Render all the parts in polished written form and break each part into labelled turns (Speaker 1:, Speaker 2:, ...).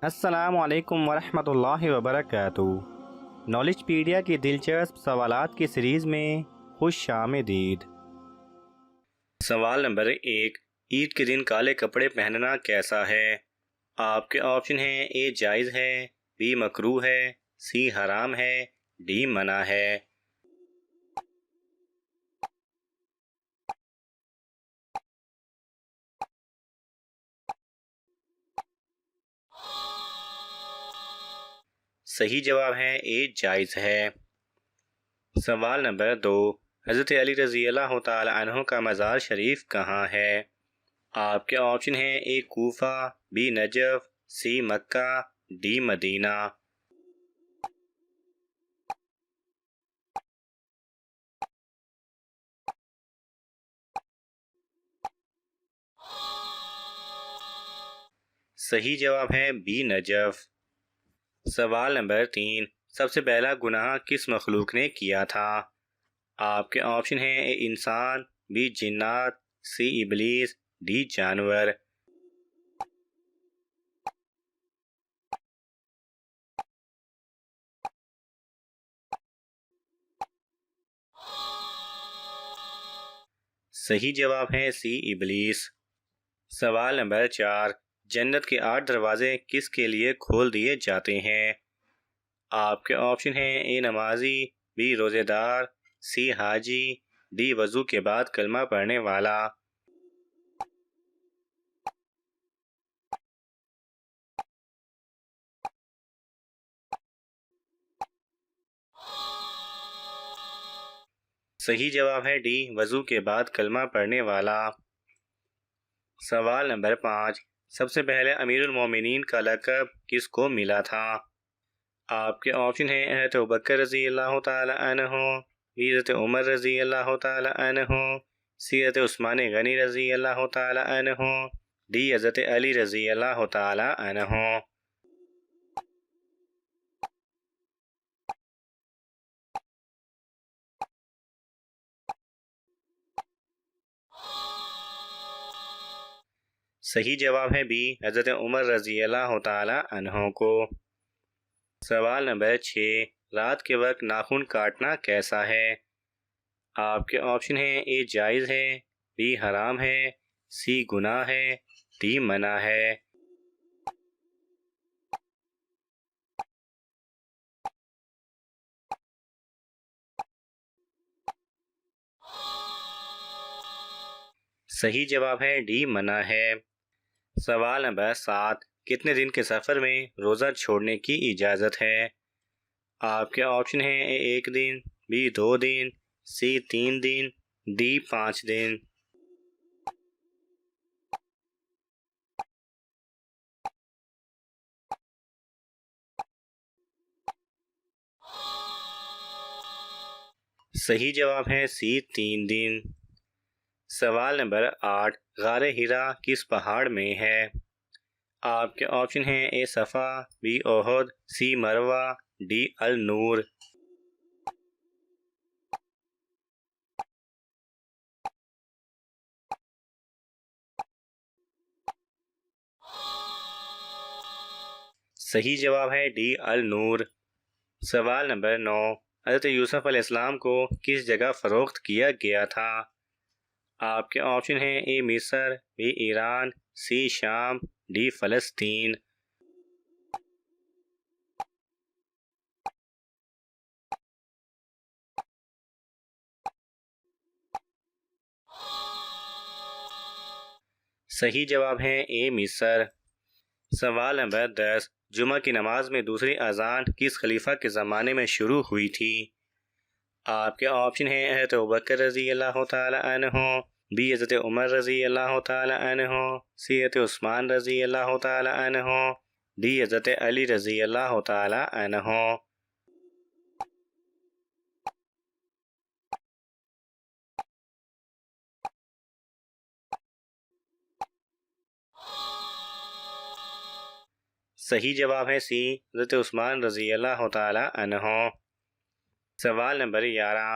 Speaker 1: अस्सलामु अलैकुम वरहमतुल्लाहि वबरकातुहू। नॉलेजपीडिया की दिलचस्प सवालात की सीरीज़ में खुश आमदीद। सवाल नंबर 1, ईद के दिन काले कपड़े पहनना कैसा है? आपके ऑप्शन हैं ए जायज़ है, बी मकरूह है, सी हराम है, डी मना है। सही जवाब है ए जायज़ है। सवाल नंबर 2, हज़रत अली रज़ी अल्लाह तआला अन्हु का मज़ार शरीफ कहाँ है? आपके ऑप्शन हैं ए कूफा, बी नजफ, सी मक्का, डी मदीना। सही जवाब है बी नजफ। सवाल नंबर 3, सबसे पहला गुनाह किस मखलूक ने किया था? आपके ऑप्शन हैं ए इंसान, बी जिन्नात, सी इबलीस, डी जानवर। सही जवाब है सी इबलीस। सवाल नंबर 4, जन्नत के 8 दरवाजे किसके लिए खोल दिए जाते हैं? आपके ऑप्शन हैं ए नमाजी, बी रोज़ेदार, सी हाजी, डी वज़ू के बाद कलमा पढ़ने वाला। सही जवाब है डी वज़ू के बाद कलमा पढ़ने वाला। सवाल नंबर 5, सबसे पहले अमीरुल मोमिनीन का लक़ब किसको मिला था? आपके ऑप्शन हैं हज़रत अबू बकर रज़ी अल्लाह तआला अन्हु, बी हज़रत उमर रज़ी अल्लाह तआला अन्हु, सी हज़रत उस्मान गनी रज़ी अल्लाह तआला अन्हु, डी हज़रत अली रज़ी अल्लाह तआला अन्हु। सही जवाब है बी हज़रत उमर रज़ी अल्लाह तआला अन्हु को। सवाल नंबर 6, रात के वक्त नाखून काटना कैसा है? आपके ऑप्शन हैं ए जायज़ है, बी हराम है, सी गुनाह है, डी मना है। सही जवाब है डी मना है। सवाल नंबर 7, कितने दिन के सफ़र में रोज़ा छोड़ने की इजाज़त है? आपके ऑप्शन हैं ए 1 दिन, बी 2 दिन, सी 3 दिन, डी 5 दिन। सही जवाब है सी 3 दिन। सवाल नंबर 8, गारे हिरा किस पहाड़ में है? आपके ऑप्शन हैं ए सफ़ा, बी ओहद, सी मरवा, डी अल नूर। सही जवाब है डी अल नूर। सवाल नंबर 9, हज़रत यूसुफ अलैहिस्सलाम को किस जगह फ़रोख्त किया गया था? आपके ऑप्शन हैं ए मिस्र, बी ईरान, सी शाम, डी फ़लस्तीन। सही जवाब है ए मिस्र। सवाल नंबर 10, जुमा की नमाज में दूसरी अजान किस खलीफा के ज़माने में शुरू हुई थी? आपके ऑप्शन हैं हज़रत अबू बकर रज़ी अल्लाह तआला अन्हु, बी हज़रत उमर रज़ी अल्लाह तआला अन्हु, सी हज़रत उस्मान रज़ी अल्लाह तआला अन्हु, डी हज़रत अली रज़ी अल्लाह तआला अन्हु। सही जवाब है सी हज़रत उस्मान रज़ी अल्लाह तआला अन्हु। सवाल नंबर 11,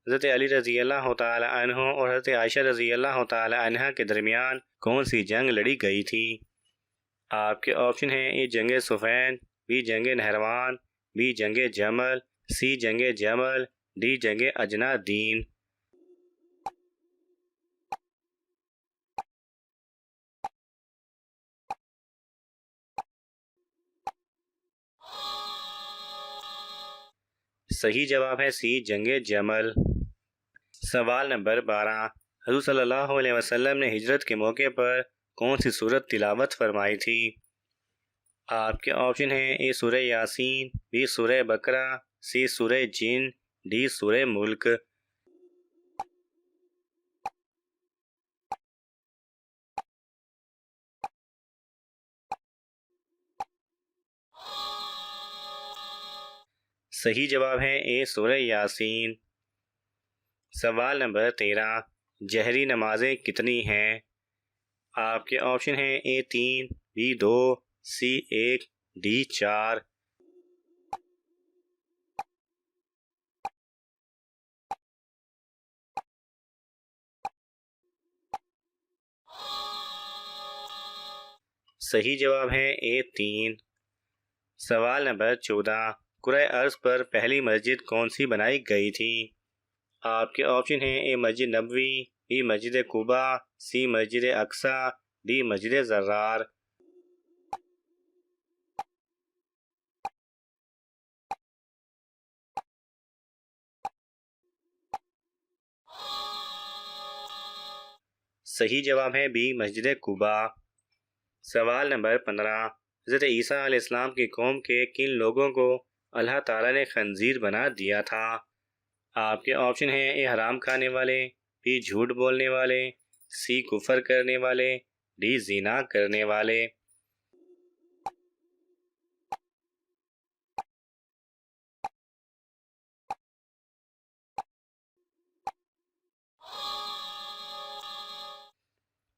Speaker 1: हज़रत अली रज़ी अल्लाह तआला अन्हु और हज़रत आयशा रज़ी अल्लाह तआला अन्हा के दरमियान कौन सी जंग लड़ी गई थी? आपके ऑप्शन हैं ए जंग सुफैन, बी जंग नहरवान, बी जंग जमल, सी जंग जमल, डी जंग अजनादीन। सही जवाब है सी जंग जमल। सवाल नंबर 12, हुज़ूर सल्लल्लाहु अलैहि वसल्लम ने हिजरत के मौके पर कौन सी सूरत तिलावत फरमाई थी? आपके ऑप्शन हैं ए सूरह यासीन, बी सूरह बकरा, सी सूरह जिन, डी सूरह मुल्क। सही जवाब है ए सूरह यासीन। सवाल नंबर 13, जहरी नमाजें कितनी हैं? आपके ऑप्शन हैं ए 3, बी 2, सी 1, डी 4। सही जवाब है ए 3। सवाल नंबर 14, कुराए अर्ज पर पहली मस्जिद कौन सी बनाई गई थी? आपके ऑप्शन हैं ए मस्जिद नबवी, बी मस्जिद कुबा, सी मस्जिद अक्सा, डी मस्जिद ज़र्रार। सही जवाब है बी मस्जिद कुबा। सवाल नंबर 15, हज़रत ईसा अलैहिस्सलाम की कौम के किन लोगों को अल्लाह ताला ने खंजीर बना दिया था? आपके ऑप्शन हैं ए हराम खाने वाले, बी झूठ बोलने वाले, सी कुफर करने वाले, डी जिना करने वाले।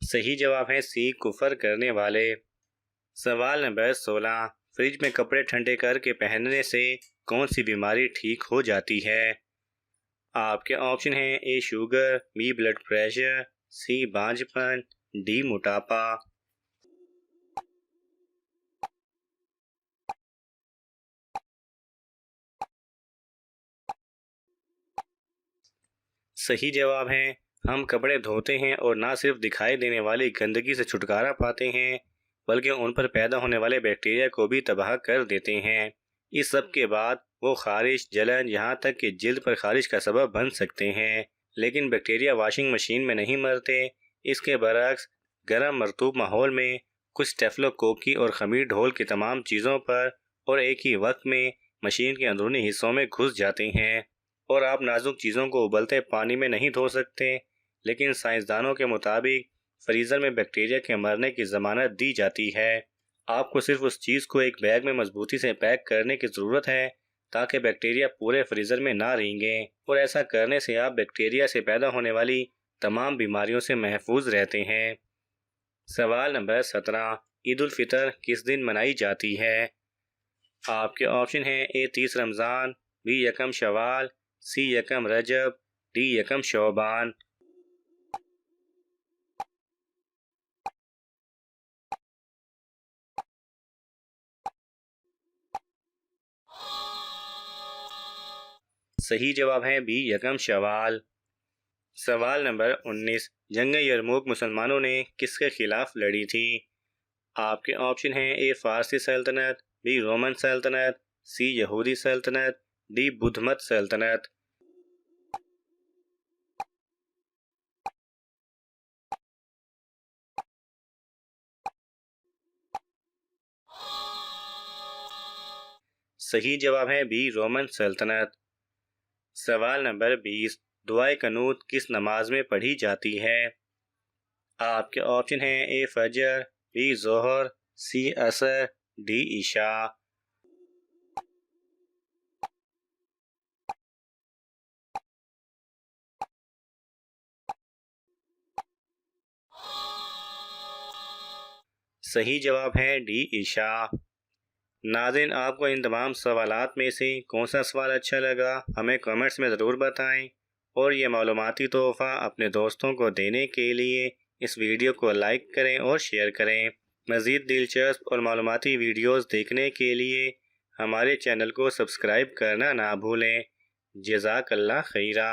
Speaker 1: सही जवाब है सी कुफर करने वाले। सवाल नंबर 16, फ्रिज में कपड़े ठंडे करके पहनने से कौन सी बीमारी ठीक हो जाती है? आपके ऑप्शन हैं ए शुगर, बी ब्लड प्रेशर, सी बांझपन, डी मोटापा। सही जवाब है हम कपड़े धोते हैं और ना सिर्फ दिखाई देने वाली गंदगी से छुटकारा पाते हैं बल्कि उन पर पैदा होने वाले बैक्टीरिया को भी तबाह कर देते हैं। इस सब के बाद वो खारिश, जलन, यहाँ तक कि जिल्द पर खारिश का सबब बन सकते हैं। लेकिन बैक्टीरिया वॉशिंग मशीन में नहीं मरते। इसके बरक्स गर्म मरतूब माहौल में कुछ स्टेफलोकोकी और खमीर ढोल की तमाम चीज़ों पर और एक ही वक्त में मशीन के अंदरूनी हिस्सों में घुस जाते हैं। और आप नाजुक चीज़ों को उबलते पानी में नहीं धो सकते, लेकिन साइंसदानों के मुताबिक फ्रीज़र में बैक्टीरिया के मरने की ज़मानत दी जाती है। आपको सिर्फ उस चीज़ को एक बैग में मजबूती से पैक करने की ज़रूरत है ताकि बैक्टीरिया पूरे फ्रीज़र में ना रेंगें, और ऐसा करने से आप बैक्टीरिया से पैदा होने वाली तमाम बीमारियों से महफूज रहते हैं। सवाल नंबर 17, ईद उल फितर किस दिन मनाई जाती है? आपके ऑप्शन हैं ए 30 रमज़ान, बी यकम शवाल, सी यकम रजब, डी यकम शौबान। सही जवाब है बी यकम शवाल। सवाल नंबर 19, जंग यरमुक मुसलमानों ने किसके खिलाफ लड़ी थी? आपके ऑप्शन हैं ए फारसी सल्तनत, बी रोमन सल्तनत, सी यहूदी सल्तनत, डी बुद्धमत सल्तनत। सही जवाब है बी रोमन सल्तनत। सवाल नंबर 20, दुआए कनूत किस नमाज में पढ़ी जाती है? आपके ऑप्शन हैं ए फजर, बी जोहर, सी असर, डी इशा। सही जवाब है डी इशा। नाज़रीन, आपको इन तमाम सवालात में से कौन सा सवाल अच्छा लगा हमें कमेंट्स में ज़रूर बताएं, और ये मालूमाती तोहफ़ा अपने दोस्तों को देने के लिए इस वीडियो को लाइक करें और शेयर करें। मज़ीद दिलचस्प और मालूमाती वीडियोज़ देखने के लिए हमारे चैनल को सब्सक्राइब करना ना भूलें। जज़ाकल्लाह खैरा।